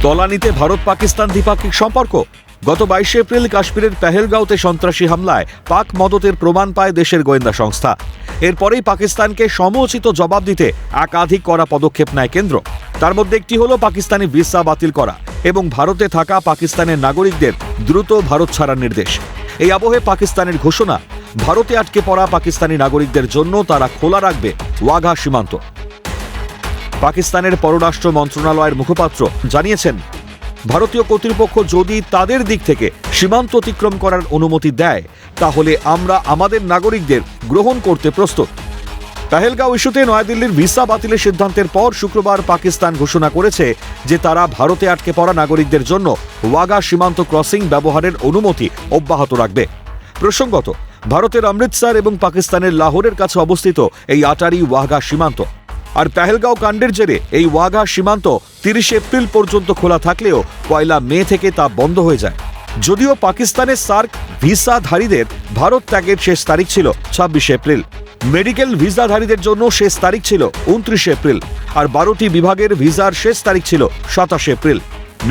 তলানিতে ভারত পাকিস্তান দ্বিপাক্ষিক সম্পর্ক। গত 22 এপ্রিল কাশ্মীরের পেহেলগাঁওতে সন্ত্রাসী হামলায় পাক মদতের প্রমাণ পায় দেশের গোয়েন্দা সংস্থা। এরপরেই পাকিস্তানকে সমুচিত জবাব দিতে একাধিক কড়া পদক্ষেপ নেয় কেন্দ্র। তার মধ্যে একটি হলো পাকিস্তানি ভিসা বাতিল করা এবং ভারতে থাকা পাকিস্তানের নাগরিকদের দ্রুত ভারত ছাড়ার নির্দেশ। এই আবহে পাকিস্তানের ঘোষণা, ভারতে আটকে পড়া পাকিস্তানি নাগরিকদের জন্য তারা খোলা রাখবে ওয়াঘা সীমান্ত। পাকিস্তানের পররাষ্ট্র মন্ত্রণালয়ের মুখপাত্র জানিয়েছেন, ভারতীয় কর্তৃপক্ষ যদি তাদের দিক থেকে সীমান্ত অতিক্রম করার অনুমতি দেয় তাহলে আমরা আমাদের নাগরিকদের গ্রহণ করতে প্রস্তুত। পেহেলগাঁও ইস্যুতে নয়াদিল্লির ভিসা বাতিলের সিদ্ধান্তের পর শুক্রবার পাকিস্তান ঘোষণা করেছে যে তারা ভারতে আটকে পড়া নাগরিকদের জন্য ওয়াঘা সীমান্ত ক্রসিং ব্যবহারের অনুমতি অব্যাহত রাখবে। প্রসঙ্গত, ভারতের অমৃতসর এবং পাকিস্তানের লাহোরের কাছে অবস্থিত এই আটারি ওয়াঘা সীমান্ত। আর পেহেলগাঁও কাণ্ডের জেরে এই ওয়াঘা সীমান্ত 30 এপ্রিল পর্যন্ত খোলা থাকলেও 1 মে থেকে তা বন্ধ হয়ে যায়। যদিও পাকিস্তানের সার্ক ভিসাধারীদের ভারত ত্যাগের শেষ তারিখ ছিল 26 এপ্রিল, মেডিকেল ভিসাধারীদের জন্য শেষ তারিখ ছিল 29 এপ্রিল, আর 12টি বিভাগের ভিসার শেষ তারিখ ছিল 27 এপ্রিল।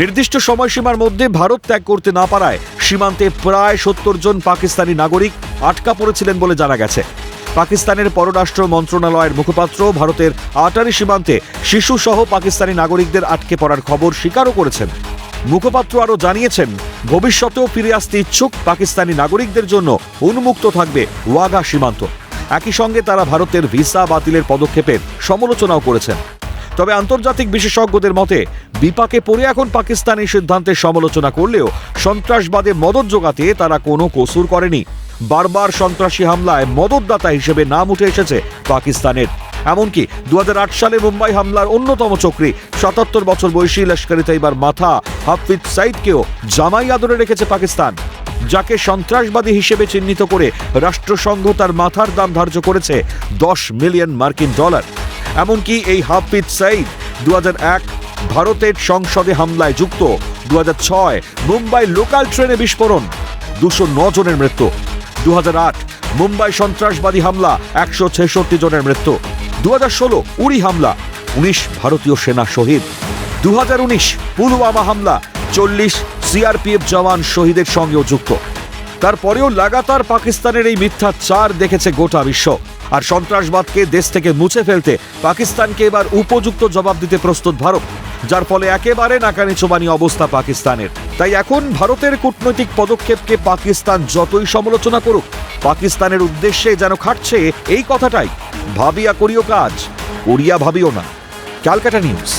নির্দিষ্ট সময়সীমার মধ্যে ভারত ত্যাগ করতে না পারায় সীমান্তে প্রায় 70 জন পাকিস্তানি নাগরিক আটকা পড়েছিলেন বলে জানা গেছে। পাকিস্তানের পররাষ্ট্র মন্ত্রণালয়ের মুখপাত্র ভারতের আটারি সীমান্তে শিশুসহ পাকিস্তানি নাগরিকদের আটকে পড়ার খবর স্বীকারও করেছেন। মুখপাত্র আরও জানিয়েছেন, ভবিষ্যতেও ফিরে আসতে ইচ্ছুক পাকিস্তানি নাগরিকদের জন্য উন্মুক্ত থাকবে ওয়াঘা সীমান্ত। একই সঙ্গে তারা ভারতের ভিসা বাতিলের পদক্ষেপের সমালোচনাও করেছেন। তবে আন্তর্জাতিক বিশেষজ্ঞদের মতে, বিপাকে পড়ে এখন পাকিস্তান এই সিদ্ধান্তের সমালোচনা করলেও সন্ত্রাসবাদে মদদ জোগাতে তারা কোনো কসুর করেনি। বারবার সন্ত্রাসী হামলায় মদতদাতা হিসেবে নাম উঠে এসেছে পাকিস্তানের। এমনকি 2008 সালে মুম্বাই হামলার অন্যতম চক্রী 77 বছর বয়সী লস্কর-ই-তৈবার মাথা হাফিজ সাইদকেও জামাই আদরে রেখেছে পাকিস্তান, যাকে সন্ত্রাসবাদী হিসেবে চিহ্নিত করে রাষ্ট্রসংঘ তার মাথার দাম ধার্য করেছে $10 মিলিয়ন। এমনকি এই হাফিজ সাইদ 2001 ভারতের সংসদে হামলায় যুক্ত, 2006 মুম্বাই লোকাল ট্রেনে বিস্ফোরণ, 209 জনের মৃত্যু, 2008 মুম্বাই সন্ত্রাসবাদী হামলা, 166 জনের মৃত্যু, 2016 উরি হামলা, 19 ভারতীয় সেনা শহীদ, 2019 পুলওয়ামা হামলা, 40 সিআরপিএফ জওয়ান শহীদের সঙ্গেও যুক্ত। তারপরেও লাগাতার পাকিস্তানের এই মিথ্যাচার দেখেছে গোটা বিশ্ব। আর সন্ত্রাসবাদকে দেশ থেকে মুছে ফেলতে পাকিস্তানকে এবার উপযুক্ত জবাব দিতে প্রস্তুত ভারত, যার ফলে একেবারে নাকানি চোবানি অবস্থা পাকিস্তানের। তাই এখন ভারতের কূটনৈতিক পদক্ষেপকে পাকিস্তান যতই সমালোচনা করুক, পাকিস্তানের উদ্দেশ্যে যেন খাটছে এই কথাটাই, ভাবিয়া করিও কাজ, করিয়া ভাবিও না। ক্যালকাটা নিউজ।